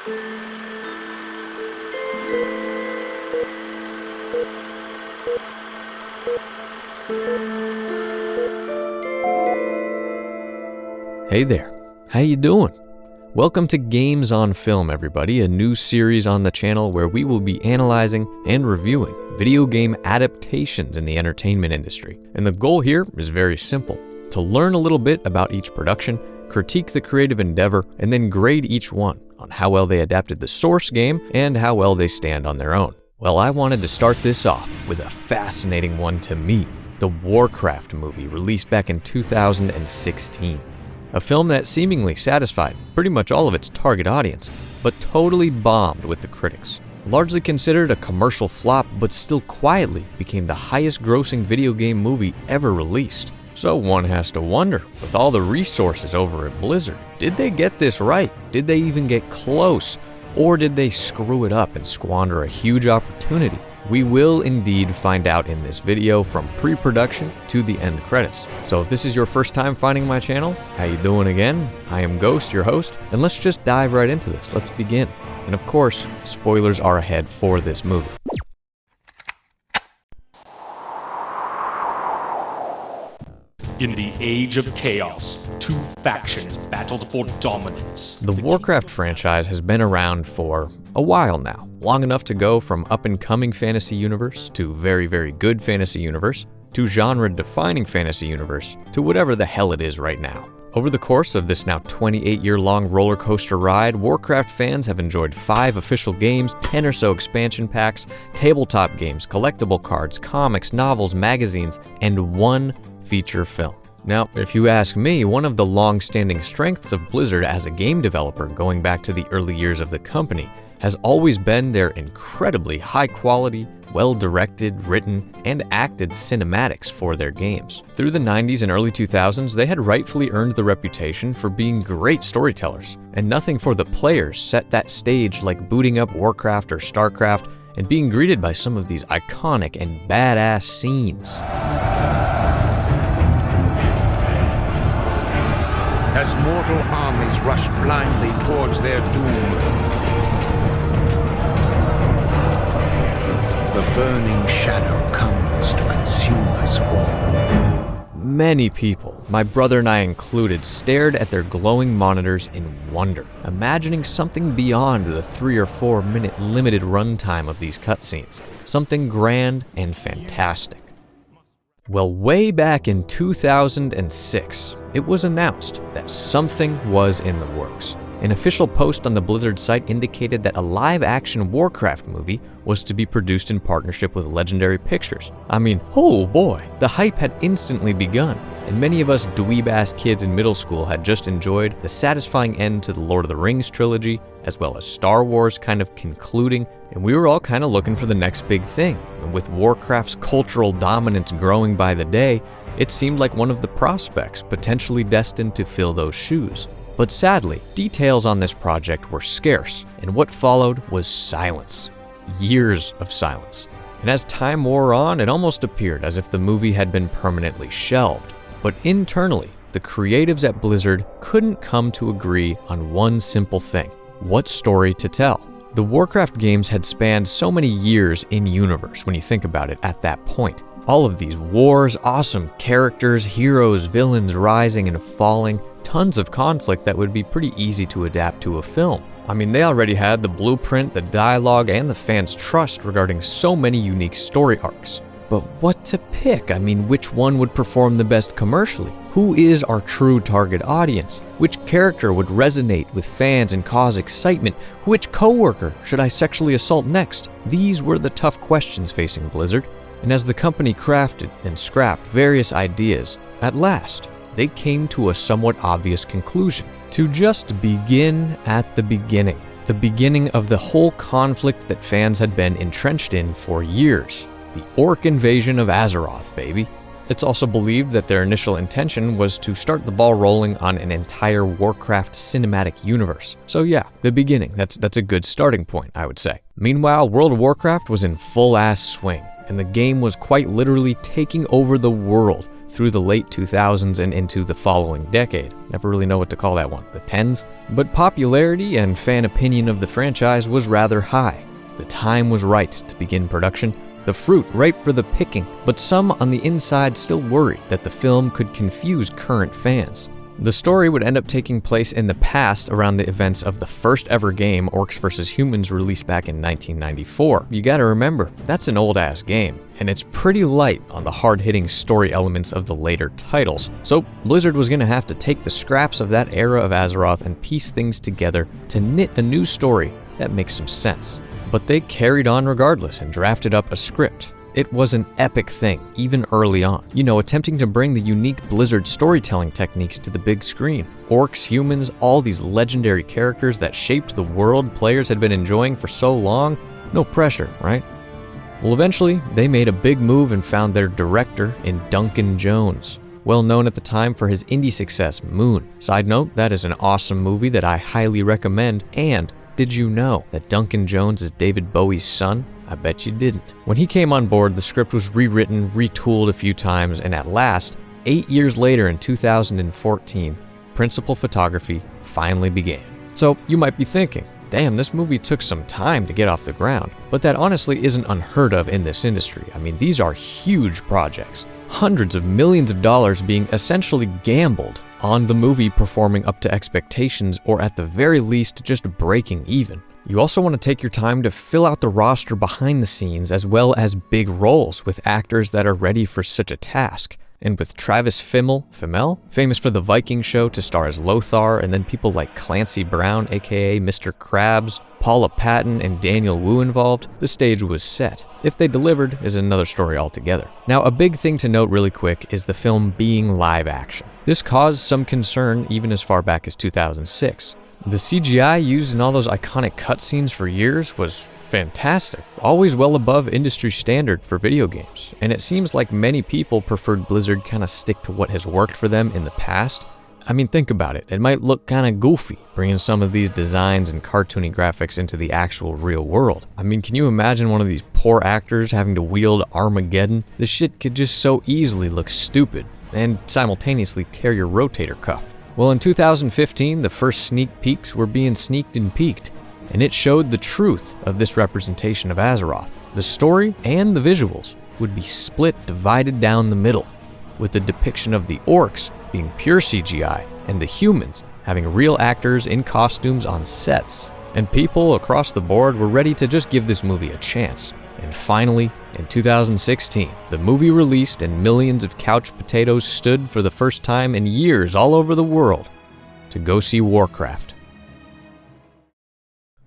Hey there, how you doing? Welcome to Games on Film, everybody, a new series on the channel where we will be analyzing and reviewing video game adaptations in the entertainment industry. And the goal here is very simple: to learn a little bit about each production, critique the creative endeavor, and then grade each one on how well they adapted the source game and how well they stand on their own. Well, I wanted to start this off with a fascinating one to me, the Warcraft movie released back in 2016. A film that seemingly satisfied pretty much all of its target audience, but totally bombed with the critics. Largely considered a commercial flop, but still quietly became the highest grossing video game movie ever released. So one has to wonder, with all the resources over at Blizzard, did they get this right? Did they even get close? Or did they screw it up and squander a huge opportunity? We will indeed find out in this video, from pre-production to the end credits. So if this is your first time finding my channel, how you doing again? I am Ghost, your host, and let's just dive right into this. Let's begin. And of course, spoilers are ahead for this movie. In the age of chaos, two factions battled for dominance. The Warcraft franchise has been around for a while now, long enough to go from up-and-coming fantasy universe to very, very good fantasy universe to genre-defining fantasy universe to whatever the hell it is right now. Over the course of this now 28-year-long roller coaster ride, Warcraft fans have enjoyed 5 official games, 10 or so expansion packs, tabletop games, collectible cards, comics, novels, magazines, and 1 feature film. Now, if you ask me, one of the long-standing strengths of Blizzard as a game developer going back to the early years of the company has always been their incredibly high-quality, well-directed, written, and acted cinematics for their games. Through the 90s and early 2000s, they had rightfully earned the reputation for being great storytellers, and nothing for the players set that stage like booting up Warcraft or StarCraft and being greeted by some of these iconic and badass scenes. As mortal armies rush blindly towards their doom, the burning shadow comes to consume us all. Many people, my brother and I included, stared at their glowing monitors in wonder, imagining something beyond the 3 or 4 minute limited runtime of these cutscenes, something grand and fantastic. Well, way back in 2006, it was announced that something was in the works. An official post on the Blizzard site indicated that a live-action Warcraft movie was to be produced in partnership with Legendary Pictures. I mean, oh boy, the hype had instantly begun, and many of us dweeb-ass kids in middle school had just enjoyed the satisfying end to the Lord of the Rings trilogy, as well as Star Wars kind of concluding, and we were all kind of looking for the next big thing. And with Warcraft's cultural dominance growing by the day, it seemed like one of the prospects potentially destined to fill those shoes. But sadly, details on this project were scarce, and what followed was silence. Years of silence. And as time wore on, it almost appeared as if the movie had been permanently shelved. But internally, the creatives at Blizzard couldn't come to agree on one simple thing: what story to tell. The Warcraft games had spanned so many years in universe when you think about it at that point. All of these wars, awesome characters, heroes, villains rising and falling, tons of conflict that would be pretty easy to adapt to a film. I mean, they already had the blueprint, the dialogue, and the fans' trust regarding so many unique story arcs. But what to pick? I mean, which one would perform the best commercially? Who is our true target audience? Which character would resonate with fans and cause excitement? Which coworker should I sexually assault next? These were the tough questions facing Blizzard, and as the company crafted and scrapped various ideas, at last, they came to a somewhat obvious conclusion: to just begin at the beginning of the whole conflict that fans had been entrenched in for years. The orc invasion of Azeroth, baby. It's also believed that their initial intention was to start the ball rolling on an entire Warcraft cinematic universe. So yeah, the beginning, that's a good starting point, I would say. Meanwhile, World of Warcraft was in full-ass swing. and the game was quite literally taking over the world through the late 2000s and into the following decade. Never really know what to call that one, the 10s? But popularity and fan opinion of the franchise was rather high. The time was right to begin production, the fruit ripe for the picking, but some on the inside still worried that the film could confuse current fans. The story would end up taking place in the past around the events of the first ever game, Orcs vs. Humans, released back in 1994. You gotta remember, that's an old-ass game, and it's pretty light on the hard-hitting story elements of the later titles. So Blizzard was gonna have to take the scraps of that era of Azeroth and piece things together to knit a new story that makes some sense. But they carried on regardless and drafted up a script. It was an epic thing, even early on. You know, attempting to bring the unique Blizzard storytelling techniques to the big screen. Orcs, humans, all these legendary characters that shaped the world players had been enjoying for so long. No pressure, right? Well, eventually, they made a big move and found their director in Duncan Jones. Well known at the time for his indie success, Moon. Side note, that is an awesome movie that I highly recommend. And did you know that Duncan Jones is David Bowie's son? I bet you didn't. When he came on board, the script was rewritten, retooled a few times, and at last, 8 years later in 2014, principal photography finally began. So you might be thinking, damn, this movie took some time to get off the ground. But that honestly isn't unheard of in this industry. I mean, these are huge projects. Hundreds of millions of dollars being essentially gambled on the movie performing up to expectations, or at the very least, just breaking even. You also want to take your time to fill out the roster behind the scenes, as well as big roles with actors that are ready for such a task. And with Travis Fimmel, famous for the Viking show, to star as Lothar, and then people like Clancy Brown, aka Mr. Krabs, Paula Patton, and Daniel Wu involved, the stage was set. If they delivered is another story altogether. Now, a big thing to note really quick is the film being live action. This caused some concern even as far back as 2006. The CGI used in all those iconic cutscenes for years was fantastic, always well above industry standard for video games, and it seems like many people preferred Blizzard kind of stick to what has worked for them in the past. I mean, think about it. It might look kind of goofy, bringing some of these designs and cartoony graphics into the actual real world. I mean, can you imagine one of these poor actors having to wield Armageddon? This shit could just so easily look stupid, and simultaneously tear your rotator cuff. Well, in 2015, the first sneak peeks were being sneaked and peeked, and it showed the truth of this representation of Azeroth. The story and the visuals would be split, divided down the middle, with the depiction of the orcs being pure CGI and the humans having real actors in costumes on sets. And people across the board were ready to just give this movie a chance. And finally, in 2016, the movie released and millions of couch potatoes stood for the first time in years all over the world to go see Warcraft.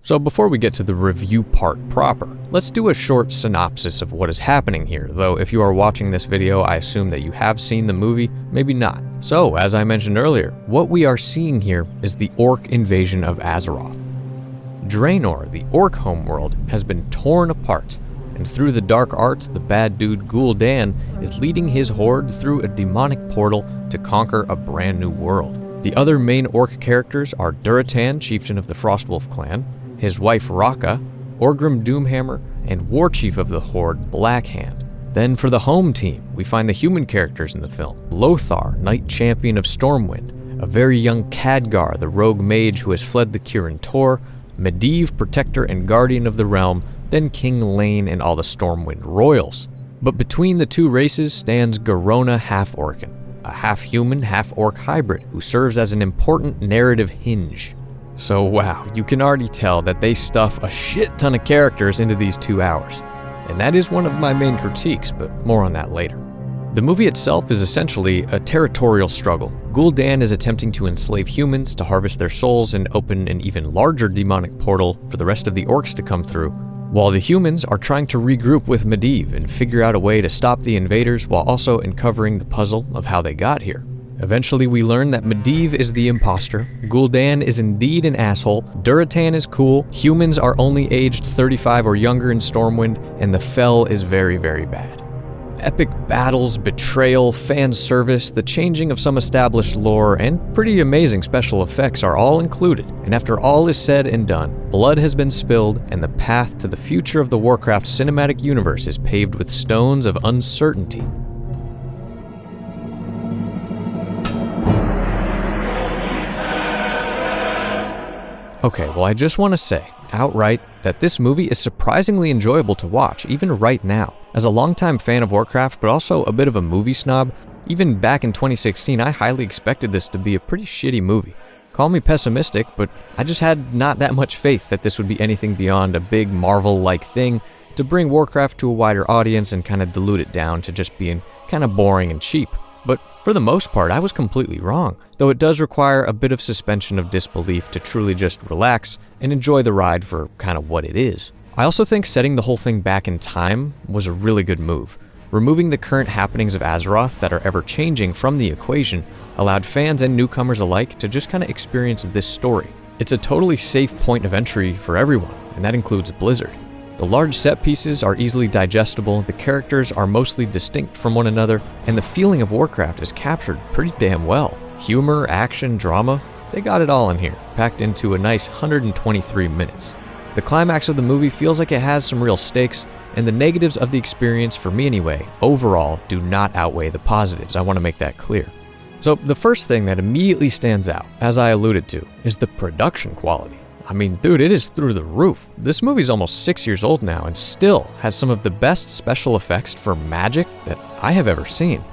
So before we get to the review part proper, let's do a short synopsis of what is happening here, though if you are watching this video, I assume that you have seen the movie, maybe not. So, as I mentioned earlier, what we are seeing here is the orc invasion of Azeroth. Draenor, the orc homeworld, has been torn apart, and through the dark arts, the bad dude Gul'dan is leading his horde through a demonic portal to conquer a brand new world. The other main orc characters are Duratan, chieftain of the Frostwolf clan, his wife Raka, Orgrim Doomhammer, and warchief of the horde Blackhand. Then for the home team, we find the human characters in the film. Lothar, knight champion of Stormwind, a very young Khadgar, the rogue mage who has fled the Kirin Tor, Medivh, protector and guardian of the realm, then King Lane and all the Stormwind royals. But between the two races stands Garona Half-Orcan, a half-human, half-orc hybrid who serves as an important narrative hinge. So wow, you can already tell that they stuff a shit ton of characters into these 2 hours. And that is one of my main critiques, but more on that later. The movie itself is essentially a territorial struggle. Gul'dan is attempting to enslave humans to harvest their souls and open an even larger demonic portal for the rest of the orcs to come through, while the humans are trying to regroup with Medivh and figure out a way to stop the invaders while also uncovering the puzzle of how they got here. Eventually we learn that Medivh is the imposter, Gul'dan is indeed an asshole, Duratan is cool, humans are only aged 35 or younger in Stormwind, and the Fel is very, very bad. Epic battles, betrayal, fan service, the changing of some established lore, and pretty amazing special effects are all included. And after all is said and done, blood has been spilled, and the path to the future of the Warcraft cinematic universe is paved with stones of uncertainty. Okay, well, I just want to say, outright, that this movie is surprisingly enjoyable to watch, even right now. As a longtime fan of Warcraft, but also a bit of a movie snob, even back in 2016, I highly expected this to be a pretty shitty movie. Call me pessimistic, but I just had not that much faith that this would be anything beyond a big Marvel-like thing to bring Warcraft to a wider audience and kind of dilute it down to just being kind of boring and cheap. But for the most part, I was completely wrong, though it does require a bit of suspension of disbelief to truly just relax and enjoy the ride for kind of what it is. I also think setting the whole thing back in time was a really good move. Removing the current happenings of Azeroth that are ever-changing from the equation allowed fans and newcomers alike to just kind of experience this story. It's a totally safe point of entry for everyone, and that includes Blizzard. The large set pieces are easily digestible, the characters are mostly distinct from one another, and the feeling of Warcraft is captured pretty damn well. Humor, action, drama, they got it all in here, packed into a nice 123 minutes. The climax of the movie feels like it has some real stakes, and the negatives of the experience, for me anyway, overall do not outweigh the positives. I want to make that clear. So the first thing that immediately stands out, as I alluded to, is the production quality. I mean, dude, it is through the roof. This movie's almost 6 years old now and still has some of the best special effects for magic that I have ever seen.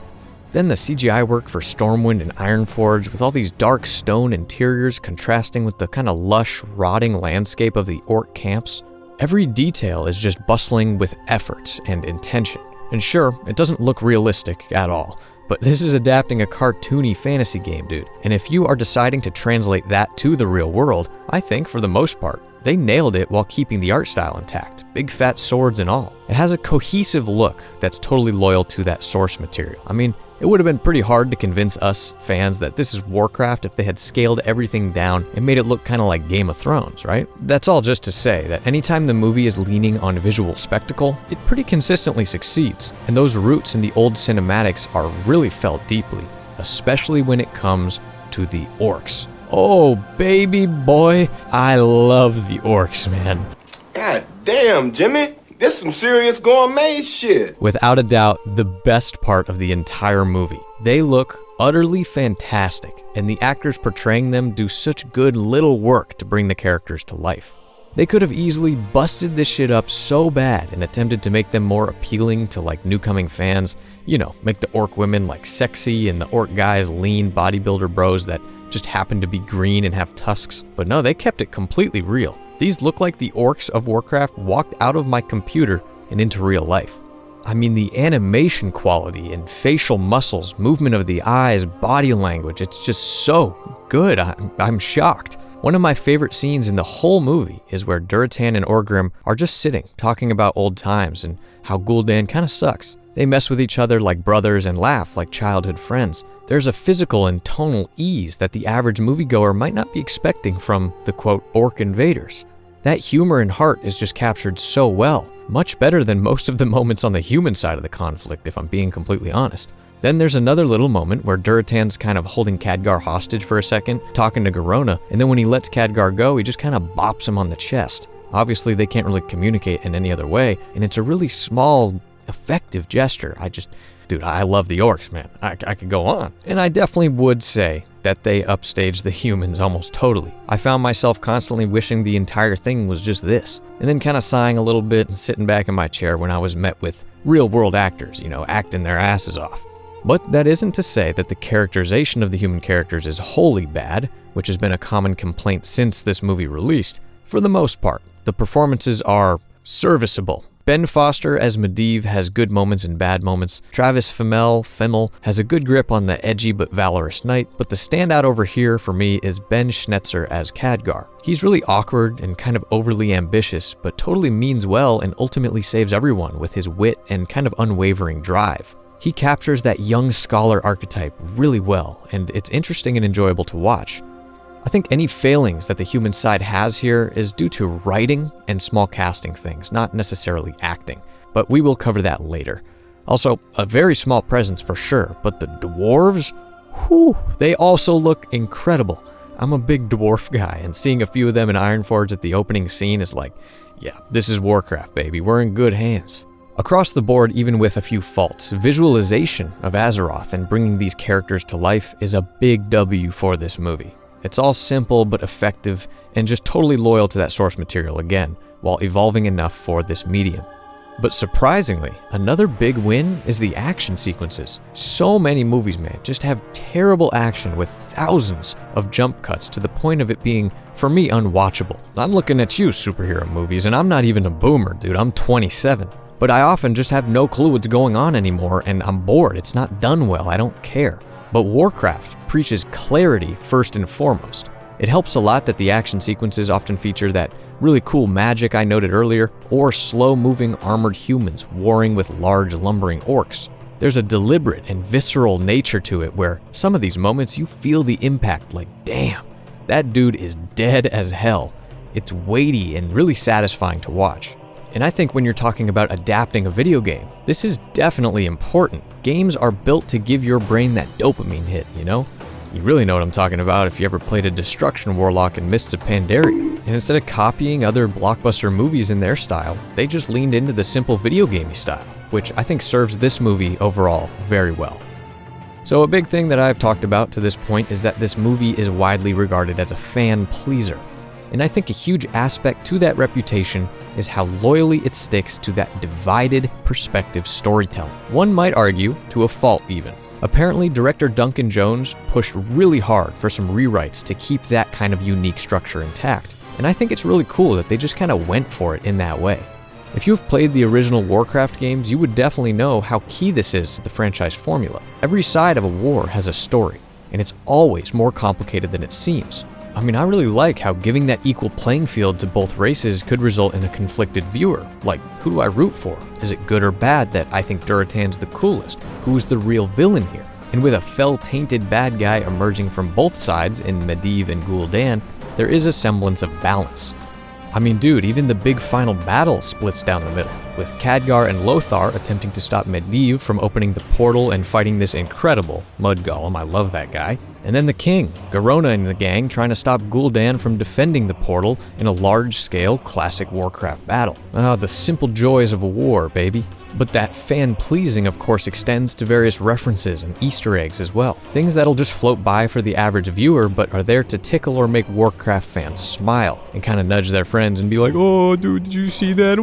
Then the CGI work for Stormwind and Ironforge with all these dark stone interiors contrasting with the kind of lush, rotting landscape of the orc camps. Every detail is just bustling with effort and intention. And sure, it doesn't look realistic at all, but this is adapting a cartoony fantasy game, dude. And if you are deciding to translate that to the real world, I think, for the most part, they nailed it while keeping the art style intact, big fat swords and all. It has a cohesive look that's totally loyal to that source material. I mean, it would have been pretty hard to convince us fans that this is Warcraft if they had scaled everything down and made it look kind of like Game of Thrones, right? That's all just to say that anytime the movie is leaning on visual spectacle, it pretty consistently succeeds, and those roots in the old cinematics are really felt deeply, especially when it comes to the orcs. Oh, baby boy, I love the orcs, man. God damn, Jimmy. This some serious gourmet shit. Without a doubt, the best part of the entire movie. They look utterly fantastic, and the actors portraying them do such good little work to bring the characters to life. They could have easily busted this shit up so bad and attempted to make them more appealing to like newcoming fans. You know, make the orc women like sexy and the orc guys lean bodybuilder bros that just happen to be green and have tusks. But no, they kept it completely real. These look like the orcs of Warcraft walked out of my computer and into real life. I mean, the animation quality and facial muscles, movement of the eyes, body language, it's just so good. I'm shocked. One of my favorite scenes in the whole movie is where Duratan and Orgrim are just sitting, talking about old times and how Gul'dan kind of sucks. They mess with each other like brothers and laugh like childhood friends. There's a physical and tonal ease that the average moviegoer might not be expecting from the quote orc invaders. That humor and heart is just captured so well, much better than most of the moments on the human side of the conflict, if I'm being completely honest. Then there's another little moment where Duratan's kind of holding Khadgar hostage for a second, talking to Garona, and then when he lets Khadgar go, he just kind of bops him on the chest. Obviously, they can't really communicate in any other way, and it's a really small, effective gesture. Dude, I love the orcs, man. I could go on. And I definitely would say that they upstaged the humans almost totally. I found myself constantly wishing the entire thing was just this, and then kind of sighing a little bit and sitting back in my chair when I was met with real-world actors, acting their asses off. But that isn't to say that the characterization of the human characters is wholly bad, which has been a common complaint since this movie released. For the most part, the performances are serviceable. Ben Foster as Medivh has good moments and bad moments. Travis Fimmel has a good grip on the edgy but valorous knight, but the standout over here for me is Ben Schnetzer as Khadgar. He's really awkward and kind of overly ambitious, but totally means well and ultimately saves everyone with his wit and kind of unwavering drive. He captures that young scholar archetype really well, and it's interesting and enjoyable to watch. I think any failings that the human side has here is due to writing and small casting things, not necessarily acting, but we will cover that later. Also, a very small presence for sure, but the dwarves? Whew, they also look incredible. I'm a big dwarf guy, and seeing a few of them in Ironforge at the opening scene is like, yeah, this is Warcraft, baby, we're in good hands. Across the board, even with a few faults, visualization of Azeroth and bringing these characters to life is a big W for this movie. It's all simple but effective, and just totally loyal to that source material again, while evolving enough for this medium. But surprisingly, another big win is the action sequences. So many movies, man, just have terrible action with thousands of jump cuts to the point of it being, for me, unwatchable. I'm looking at you, superhero movies, and I'm not even a boomer, dude, I'm 27. But I often just have no clue what's going on anymore, and I'm bored, it's not done well, I don't care. But Warcraft preaches clarity first and foremost. It helps a lot that the action sequences often feature that really cool magic I noted earlier, or slow-moving armored humans warring with large lumbering orcs. There's a deliberate and visceral nature to it where some of these moments you feel the impact like, damn, that dude is dead as hell. It's weighty and really satisfying to watch. And I think when you're talking about adapting a video game, this is definitely important. Games are built to give your brain that dopamine hit, you know? You really know what I'm talking about if you ever played a Destruction Warlock in Mists of Pandaria. And instead of copying other blockbuster movies in their style, they just leaned into the simple video gamey style, which I think serves this movie overall very well. So a big thing that I've talked about to this point is that this movie is widely regarded as a fan pleaser. And I think a huge aspect to that reputation is how loyally it sticks to that divided perspective storytelling. One might argue, to a fault even. Apparently, director Duncan Jones pushed really hard for some rewrites to keep that kind of unique structure intact. And I think it's really cool that they just kind of went for it in that way. If you've played the original Warcraft games, you would definitely know how key this is to the franchise formula. Every side of a war has a story, and it's always more complicated than it seems. I mean, I really like how giving that equal playing field to both races could result in a conflicted viewer. Like, who do I root for? Is it good or bad that I think Durotan's the coolest? Who's the real villain here? And with a fell-tainted bad guy emerging from both sides in Medivh and Gul'dan, there is a semblance of balance. I mean, dude, even the big final battle splits down the middle, with Khadgar and Lothar attempting to stop Medivh from opening the portal and fighting this incredible Mud Golem, I love that guy. And then the king, Garona and the gang trying to stop Gul'dan from defending the portal in a large-scale classic Warcraft battle. Ah, the simple joys of a war, baby. But that fan-pleasing, of course, extends to various references and Easter eggs as well. Things that'll just float by for the average viewer, but are there to tickle or make Warcraft fans smile and kind of nudge their friends and be like, oh, dude, did you see that?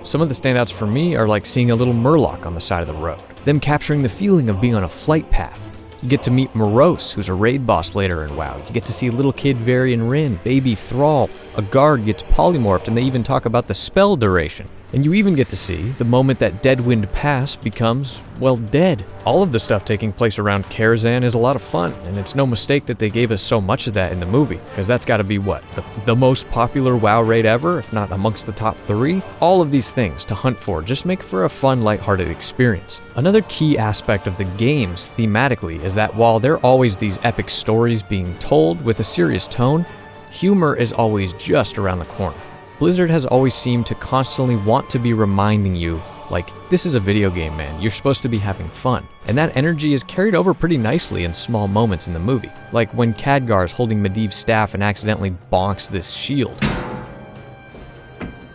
Some of the standouts for me are like seeing a little Murloc on the side of the road, them capturing the feeling of being on a flight path. You get to meet Morose, who's a raid boss later in WoW. You get to see little kid Varian Wrynn, baby Thrall. A guard gets polymorphed, and they even talk about the spell duration. And you even get to see the moment that Deadwind Pass becomes, well, dead. All of the stuff taking place around Karazhan is a lot of fun, and it's no mistake that they gave us so much of that in the movie, because that's gotta be what? The most popular WoW raid ever, if not amongst the top 3? All of these things to hunt for just make for a fun, lighthearted experience. Another key aspect of the games thematically is that while there are always these epic stories being told with a serious tone, humor is always just around the corner. Blizzard has always seemed to constantly want to be reminding you, like, this is a video game, man, you're supposed to be having fun. And that energy is carried over pretty nicely in small moments in the movie, like when Khadgar is holding Medivh's staff and accidentally bonks this shield.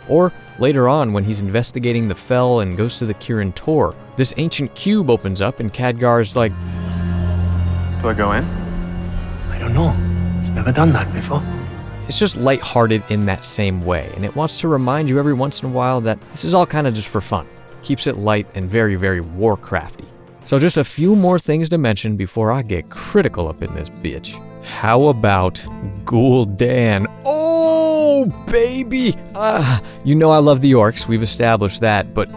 Or later on when he's investigating the Fel and goes to the Kirin Tor, this ancient cube opens up and Khadgar's like, do I go in? I don't know. It's never done that before. It's just lighthearted in that same way, and it wants to remind you every once in a while that this is all kind of just for fun. Keeps it light and very, very Warcrafty. So just a few more things to mention before I get critical up in this bitch. How about Gul'dan? Oh, baby! You know I love the orcs, we've established that, but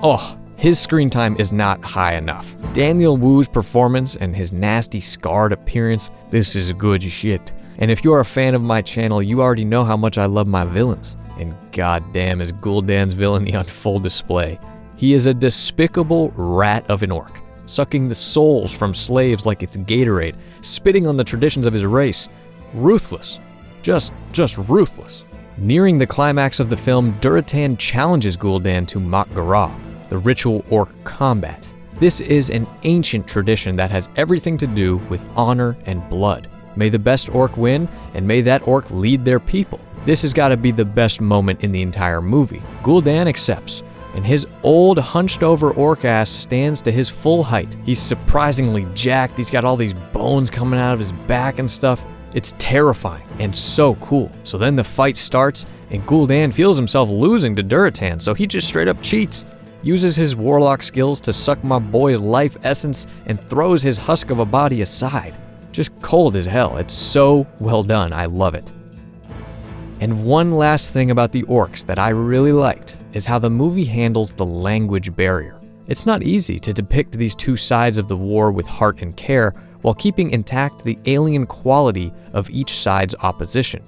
his screen time is not high enough. Daniel Wu's performance and his nasty scarred appearance, this is good shit. And if you're a fan of my channel, you already know how much I love my villains. And goddamn is Gul'dan's villainy on full display. He is a despicable rat of an orc, sucking the souls from slaves like it's Gatorade, spitting on the traditions of his race. Ruthless. Just ruthless. Nearing the climax of the film, Durotan challenges Gul'dan to Mak Garah. the ritual orc combat. This is an ancient tradition that has everything to do with honor and blood. May the best orc win, and may that orc lead their people. This has got to be the best moment in the entire movie. Gul'dan accepts, and his old hunched over orc ass stands to his full height. He's surprisingly jacked, he's got all these bones coming out of his back and stuff. It's terrifying and so cool. So then the fight starts, and Gul'dan feels himself losing to Durotan, so he just straight up cheats. Uses his warlock skills to suck my boy's life essence and throws his husk of a body aside. Just cold as hell. It's so well done. I love it. And one last thing about the orcs that I really liked is how the movie handles the language barrier. It's not easy to depict these two sides of the war with heart and care while keeping intact the alien quality of each side's opposition.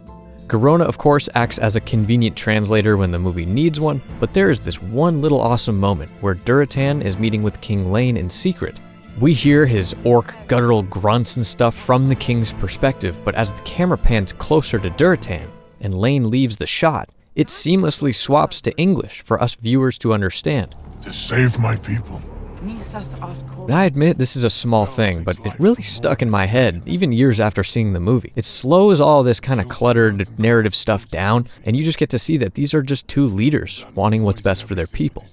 Garona, of course, acts as a convenient translator when the movie needs one, but there is this one little awesome moment where Durotan is meeting with King Lane in secret. We hear his orc guttural grunts and stuff from the king's perspective, but as the camera pans closer to Durotan and Lane leaves the shot, it seamlessly swaps to English for us viewers to understand. To save my people. I admit this is a small thing, but it really stuck in my head, even years after seeing the movie. It slows all this kind of cluttered narrative stuff down, and you just get to see that these are just two leaders wanting what's best for their people.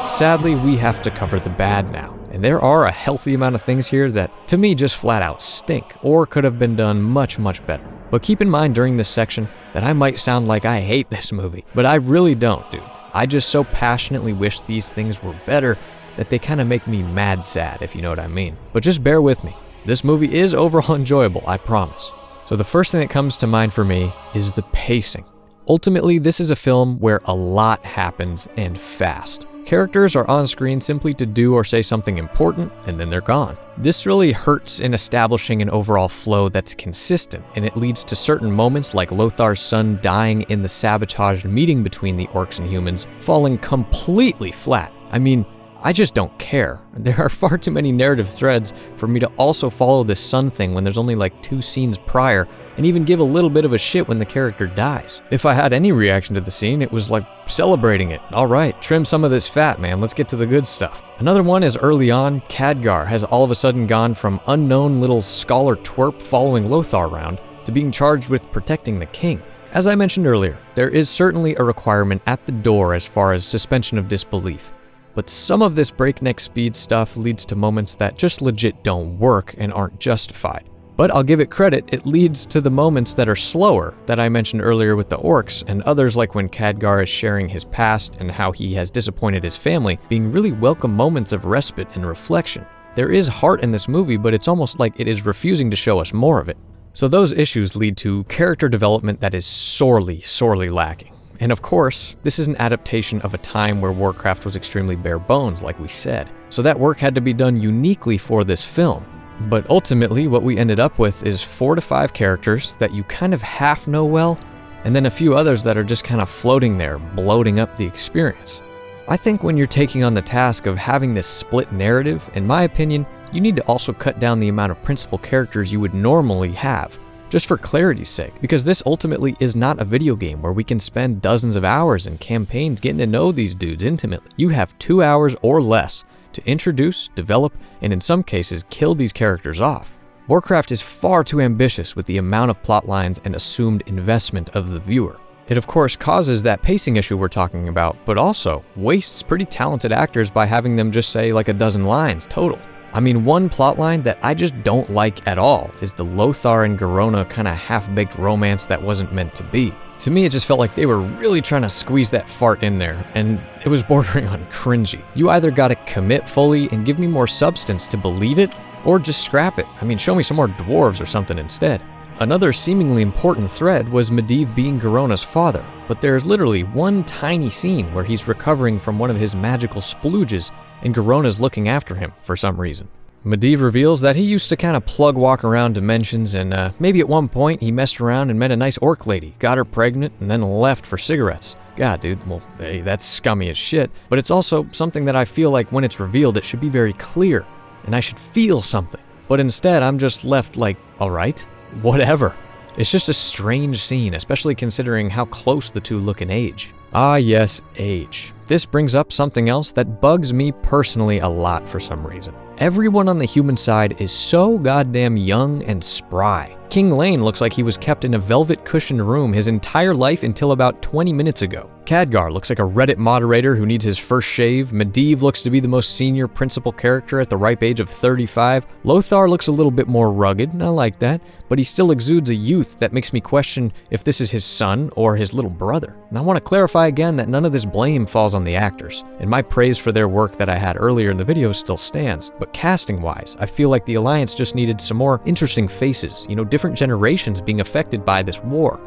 Sadly, we have to cover the bad now, and there are a healthy amount of things here that, to me, just flat out stink, or could have been done much, much better. But keep in mind during this section that I might sound like I hate this movie, but I really don't, dude. I just so passionately wish these things were better that they kind of make me mad sad, if you know what I mean. But just bear with me. This movie is overall enjoyable, I promise. So the first thing that comes to mind for me is the pacing. Ultimately, this is a film where a lot happens and fast. Characters are on screen simply to do or say something important, and then they're gone. This really hurts in establishing an overall flow that's consistent, and it leads to certain moments like Lothar's son dying in the sabotaged meeting between the orcs and humans falling completely flat. I mean, I just don't care. There are far too many narrative threads for me to also follow this son thing when there's only like 2 scenes prior, and even give a little bit of a shit when the character dies. If I had any reaction to the scene, it was like celebrating it. All right, trim some of this fat, man. Let's get to the good stuff. Another one is early on, Khadgar has all of a sudden gone from unknown little scholar twerp following Lothar around to being charged with protecting the king. As I mentioned earlier, there is certainly a requirement at the door as far as suspension of disbelief. But some of this breakneck speed stuff leads to moments that just legit don't work and aren't justified. But I'll give it credit, it leads to the moments that are slower that I mentioned earlier with the orcs, and others like when Khadgar is sharing his past and how he has disappointed his family, being really welcome moments of respite and reflection. There is heart in this movie, but it's almost like it is refusing to show us more of it. So those issues lead to character development that is sorely lacking. And of course, this is an adaptation of a time where Warcraft was extremely bare bones, like we said. So that work had to be done uniquely for this film. But ultimately, what we ended up with is 4 to 5 characters that you kind of half know well, and then a few others that are just kind of floating there, bloating up the experience. I think when you're taking on the task of having this split narrative, in my opinion, you need to also cut down the amount of principal characters you would normally have, just for clarity's sake, because this ultimately is not a video game where we can spend dozens of hours in campaigns getting to know these dudes intimately. You have 2 hours or less to introduce, develop, and in some cases kill these characters off. Warcraft is far too ambitious with the amount of plot lines and assumed investment of the viewer. It of course causes that pacing issue we're talking about, but also wastes pretty talented actors by having them just say like a dozen lines total. I mean, one plotline that I just don't like at all is the Lothar and Garona kind of half-baked romance that wasn't meant to be. To me, it just felt like they were really trying to squeeze that fart in there, and it was bordering on cringy. You either gotta commit fully and give me more substance to believe it, or just scrap it. I mean, show me some more dwarves or something instead. Another seemingly important thread was Medivh being Garona's father, but there's literally one tiny scene where he's recovering from one of his magical splooges and Garona's looking after him for some reason. Medivh reveals that he used to kind of plug walk around dimensions and maybe at one point he messed around and met a nice orc lady, got her pregnant, and then left for cigarettes. God, dude, well, hey, that's scummy as shit, but it's also something that I feel like when it's revealed it should be very clear, and I should feel something. But instead, I'm just left like, alright, whatever. It's just a strange scene, especially considering how close the two look in age. Ah yes, age. This brings up something else that bugs me personally a lot for some reason. Everyone on the human side is so goddamn young and spry. King Lane looks like he was kept in a velvet cushioned room his entire life until about 20 minutes ago. Khadgar looks like a Reddit moderator who needs his first shave. Medivh looks to be the most senior principal character at the ripe age of 35. Lothar looks a little bit more rugged, and I like that, but he still exudes a youth that makes me question if this is his son or his little brother. And I want to clarify again that none of this blame falls on the actors, and my praise for their work that I had earlier in the video still stands. But casting-wise, I feel like the Alliance just needed some more interesting faces, different generations being affected by this war.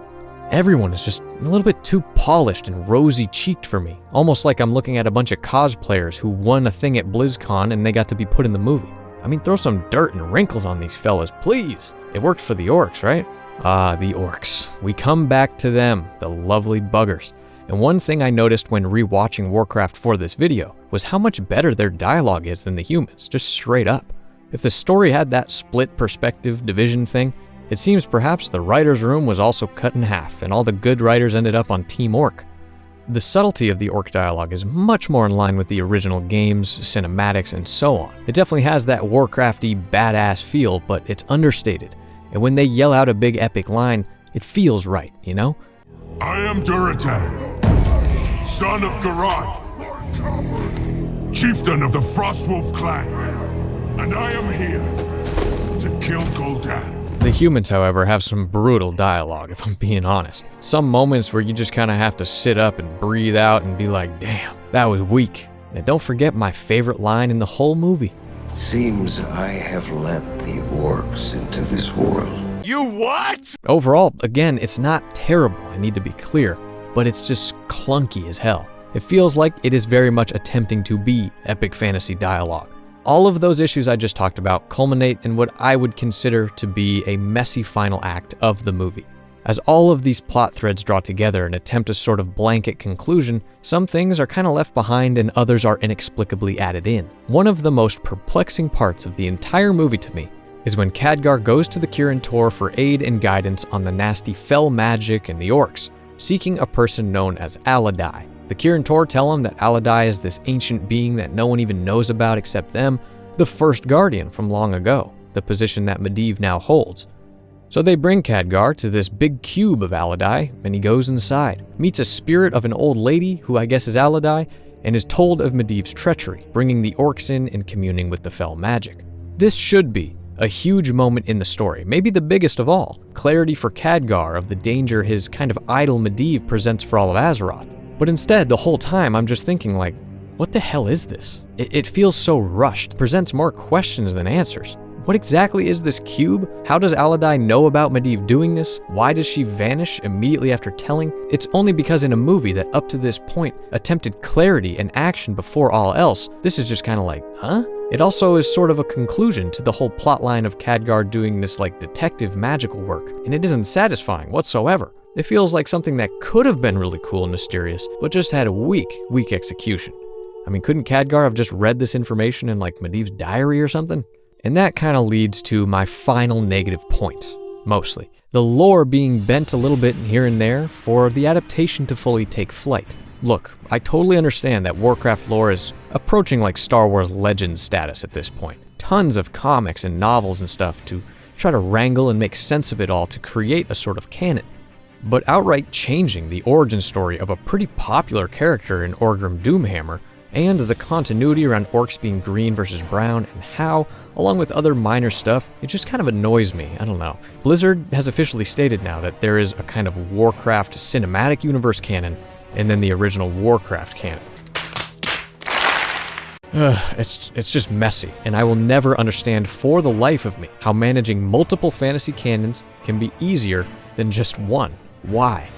Everyone is just a little bit too polished and rosy-cheeked for me, almost like I'm looking at a bunch of cosplayers who won a thing at BlizzCon and they got to be put in the movie. I mean, throw some dirt and wrinkles on these fellas, please. It worked for the orcs, right? Ah, the orcs. We come back to them, the lovely buggers. And one thing I noticed when rewatching Warcraft for this video was how much better their dialogue is than the humans, just straight up. If the story had that split perspective division thing, it seems perhaps the writer's room was also cut in half and all the good writers ended up on Team Orc. The subtlety of the orc dialogue is much more in line with the original games, cinematics, and so on. It definitely has that Warcrafty badass feel, but it's understated. And when they yell out a big epic line, it feels right, I am Duratan, son of Garath, chieftain of the Frostwolf clan, and I am here to kill Gul'dan. The humans, however, have some brutal dialogue, if I'm being honest. Some moments where you just kind of have to sit up and breathe out and be like, damn, that was weak. And don't forget my favorite line in the whole movie. Seems I have let the orcs into this world. You what? Overall, again, it's not terrible, I need to be clear, but it's just clunky as hell. It feels like it is very much attempting to be epic fantasy dialogue. All of those issues I just talked about culminate in what I would consider to be a messy final act of the movie. As all of these plot threads draw together and attempt a sort of blanket conclusion, some things are kind of left behind and others are inexplicably added in. One of the most perplexing parts of the entire movie to me is when Khadgar goes to the Kirin Tor for aid and guidance on the nasty fell magic and the orcs, seeking a person known as Aladai. The Kirin Tor tell him that Aladai is this ancient being that no one even knows about except them, the first guardian from long ago, the position that Medivh now holds. So they bring Khadgar to this big cube of Aladai, and he goes inside, meets a spirit of an old lady, who I guess is Aladai, and is told of Medivh's treachery, bringing the orcs in and communing with the fell magic. This should be a huge moment in the story, maybe the biggest of all, clarity for Khadgar of the danger his kind of idol Medivh presents for all of Azeroth. But instead, the whole time, I'm just thinking like, what the hell is this? It feels so rushed, presents more questions than answers. What exactly is this cube? How does Aladai know about Medivh doing this? Why does she vanish immediately after telling? It's only because in a movie that up to this point attempted clarity and action before all else, this is just kind of like, huh? It also is sort of a conclusion to the whole plotline of Khadgar doing this like detective magical work, and it isn't satisfying whatsoever. It feels like something that could have been really cool and mysterious, but just had a weak execution. I mean, couldn't Khadgar have just read this information in like Medivh's diary or something? And that kind of leads to my final negative point, mostly. The lore being bent a little bit here and there for the adaptation to fully take flight. Look, I totally understand that Warcraft lore is approaching like Star Wars Legends status at this point. Tons of comics and novels and stuff to try to wrangle and make sense of it all to create a sort of canon. But outright changing the origin story of a pretty popular character in Orgrim Doomhammer, and the continuity around orcs being green versus brown and how, along with other minor stuff, it just kind of annoys me, I don't know. Blizzard has officially stated now that there is a kind of Warcraft cinematic universe canon, and then the original Warcraft canon. It's just messy, and I will never understand for the life of me how managing multiple fantasy canons can be easier than just one. Why?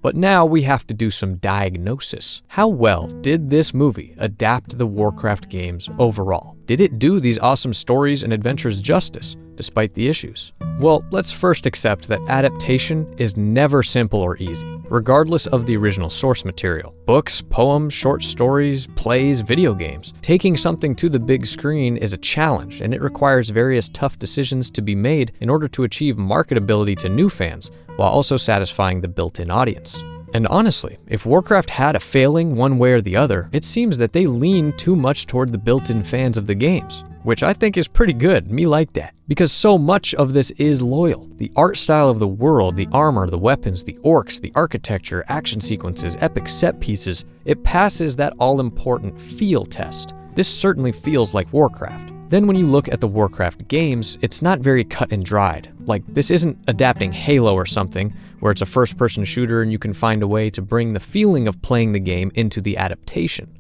But now we have to do some diagnosis. How well did this movie adapt the Warcraft games overall? Did it do these awesome stories and adventures justice, despite the issues? Well, let's first accept that adaptation is never simple or easy, regardless of the original source material. Books, poems, short stories, plays, video games. Taking something to the big screen is a challenge, and it requires various tough decisions to be made in order to achieve marketability to new fans, while also satisfying the built-in audience. And honestly, if Warcraft had a failing one way or the other, it seems that they lean too much toward the built-in fans of the games, which I think is pretty good. Me like that. Because so much of this is loyal. The art style of the world, the armor, the weapons, the orcs, the architecture, action sequences, epic set pieces, it passes that all-important feel test. This certainly feels like Warcraft. Then when you look at the Warcraft games, it's not very cut and dried. Like, this isn't adapting Halo or something, where it's a first-person shooter and you can find a way to bring the feeling of playing the game into the adaptation.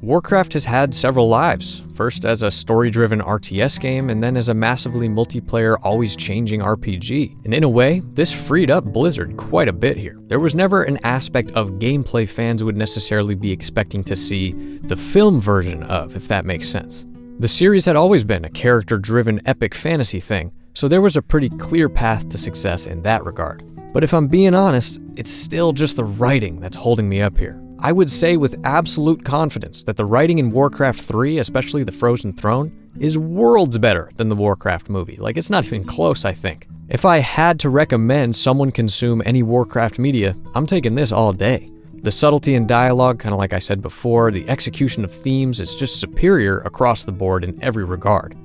Warcraft has had several lives, first as a story-driven RTS game and then as a massively multiplayer, always-changing RPG. And in a way, this freed up Blizzard quite a bit here. There was never an aspect of gameplay fans would necessarily be expecting to see the film version of, if that makes sense. The series had always been a character-driven epic fantasy thing, so there was a pretty clear path to success in that regard. But if I'm being honest, it's still just the writing that's holding me up here. I would say with absolute confidence that the writing in Warcraft 3, especially the Frozen Throne, is worlds better than the Warcraft movie. Like, it's not even close, I think. If I had to recommend someone consume any Warcraft media, I'm taking this all day. The subtlety in dialogue, kind of like I said before, the execution of themes is just superior across the board in every regard.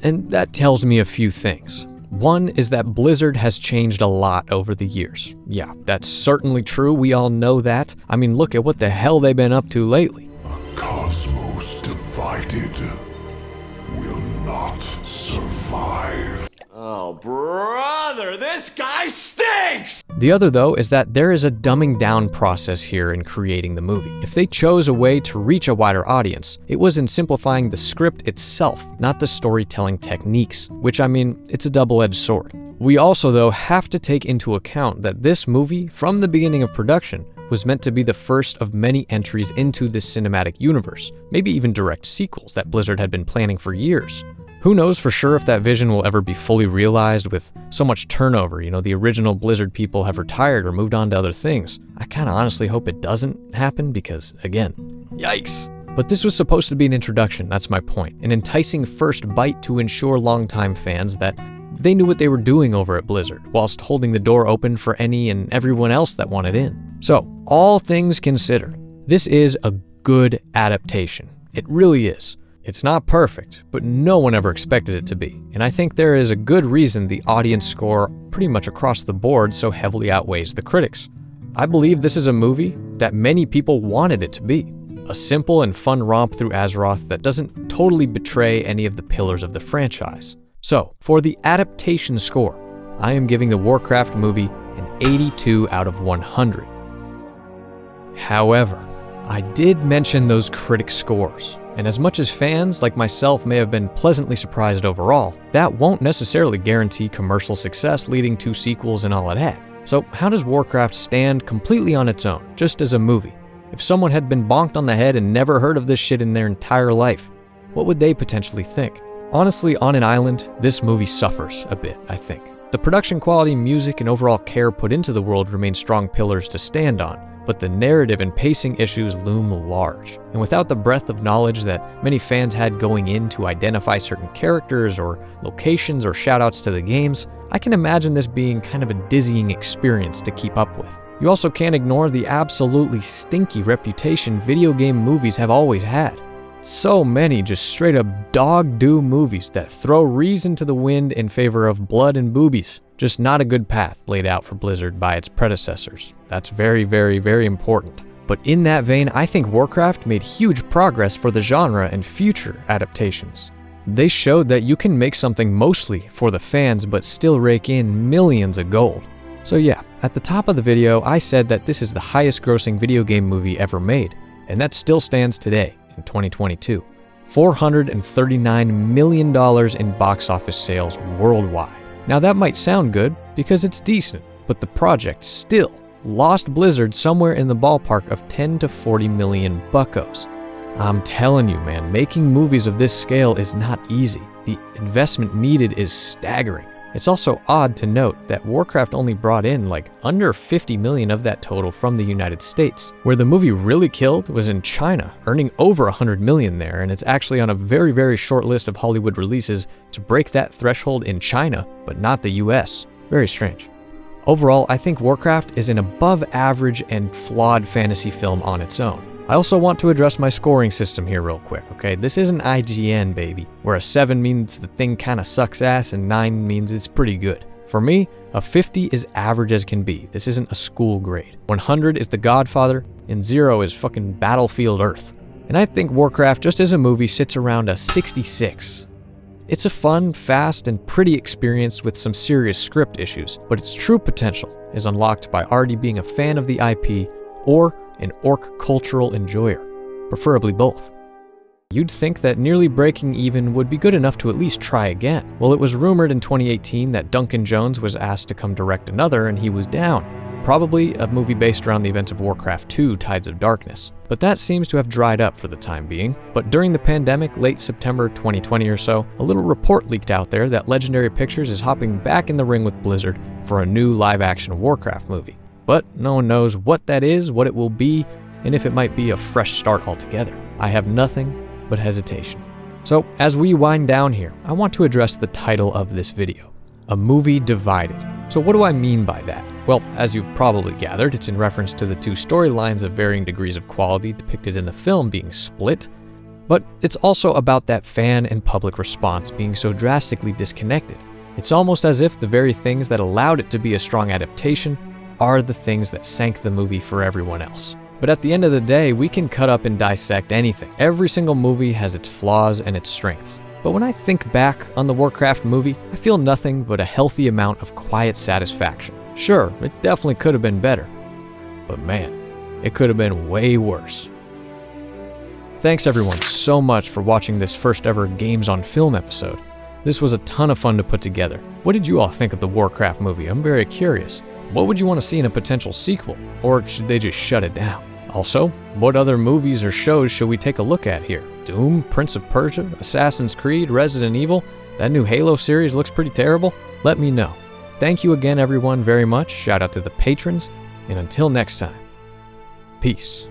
And that tells me a few things. One is that Blizzard has changed a lot over the years. Yeah, that's certainly true, we all know that. I mean, look at what the hell they've been up to lately. A cosmos divided will not survive. Oh, brother, this guy stinks! The other, though, is that there is a dumbing down process here in creating the movie. If they chose a way to reach a wider audience, it was in simplifying the script itself, not the storytelling techniques, which, I mean, it's a double-edged sword. We also, though, have to take into account that this movie, from the beginning of production, was meant to be the first of many entries into this cinematic universe, maybe even direct sequels that Blizzard had been planning for years. Who knows for sure if that vision will ever be fully realized with so much turnover. You know, the original Blizzard people have retired or moved on to other things. I kind of honestly hope it doesn't happen because, again, yikes. But this was supposed to be an introduction, that's my point. An enticing first bite to ensure longtime fans that they knew what they were doing over at Blizzard, whilst holding the door open for any and everyone else that wanted in. So, all things considered, this is a good adaptation. It really is. It's not perfect, but no one ever expected it to be, and I think there is a good reason the audience score pretty much across the board so heavily outweighs the critics. I believe this is a movie that many people wanted it to be. A simple and fun romp through Azeroth that doesn't totally betray any of the pillars of the franchise. So, for the adaptation score, I am giving the Warcraft movie an 82 out of 100. However, I did mention those critic scores, and as much as fans like myself may have been pleasantly surprised overall, that won't necessarily guarantee commercial success leading to sequels and all of that. So how does Warcraft stand completely on its own, just as a movie? If someone had been bonked on the head and never heard of this shit in their entire life, what would they potentially think? Honestly, on an island, this movie suffers a bit, I think. The production quality, music, and overall care put into the world remain strong pillars to stand on, but the narrative and pacing issues loom large. And without the breadth of knowledge that many fans had going in to identify certain characters or locations or shoutouts to the games, I can imagine this being kind of a dizzying experience to keep up with. You also can't ignore the absolutely stinky reputation video game movies have always had. So many just straight up dog-do movies that throw reason to the wind in favor of blood and boobies. Just not a good path laid out for Blizzard by its predecessors. That's very, very, very important. But in that vein, I think Warcraft made huge progress for the genre and future adaptations. They showed that you can make something mostly for the fans but still rake in millions of gold. So yeah, at the top of the video, I said that this is the highest grossing video game movie ever made, and that still stands today in 2022. $439 million in box office sales worldwide. Now that might sound good because it's decent, but the project still lost Blizzard somewhere in the ballpark of 10 to 40 million buckos. I'm telling you, man, making movies of this scale is not easy. The investment needed is staggering. It's also odd to note that Warcraft only brought in like under 50 million of that total from the United States. Where the movie really killed was in China, earning over 100 million there, and it's actually on a very, very short list of Hollywood releases to break that threshold in China, but not the US. Very strange. Overall, I think Warcraft is an above average and flawed fantasy film on its own. I also want to address my scoring system here real quick, okay? This isn't IGN, baby, where a 7 means the thing kinda sucks ass and 9 means it's pretty good. For me, a 50 is average as can be. This isn't a school grade. 100 is The Godfather, and 0 is fucking Battlefield Earth. And I think Warcraft, just as a movie, sits around a 66. It's a fun, fast, and pretty experience with some serious script issues, but its true potential is unlocked by already being a fan of the IP or an orc cultural enjoyer, preferably both. You'd think that nearly breaking even would be good enough to at least try again. Well, it was rumored in 2018 that Duncan Jones was asked to come direct another and he was down. Probably a movie based around the events of Warcraft 2, Tides of Darkness. But that seems to have dried up for the time being. But during the pandemic, late September 2020 or so, a little report leaked out there that Legendary Pictures is hopping back in the ring with Blizzard for a new live-action Warcraft movie. But no one knows what that is, what it will be, and if it might be a fresh start altogether. I have nothing but hesitation. So, as we wind down here, I want to address the title of this video, A Movie Divided. So what do I mean by that? Well, as you've probably gathered, it's in reference to the two storylines of varying degrees of quality depicted in the film being split, but it's also about that fan and public response being so drastically disconnected. It's almost as if the very things that allowed it to be a strong adaptation are the things that sank the movie for everyone else. But at the end of the day, we can cut up and dissect anything. Every single movie has its flaws and its strengths. But when I think back on the Warcraft movie, I feel nothing but a healthy amount of quiet satisfaction. Sure, it definitely could have been better. But man, it could have been way worse. Thanks everyone so much for watching this first ever Games on Film episode. This was a ton of fun to put together. What did you all think of the Warcraft movie? I'm very curious. What would you want to see in a potential sequel? Or should they just shut it down? Also, what other movies or shows should we take a look at here? Doom, Prince of Persia, Assassin's Creed, Resident Evil? That new Halo series looks pretty terrible? Let me know. Thank you again everyone very much. Shout out to the patrons. And until next time, peace.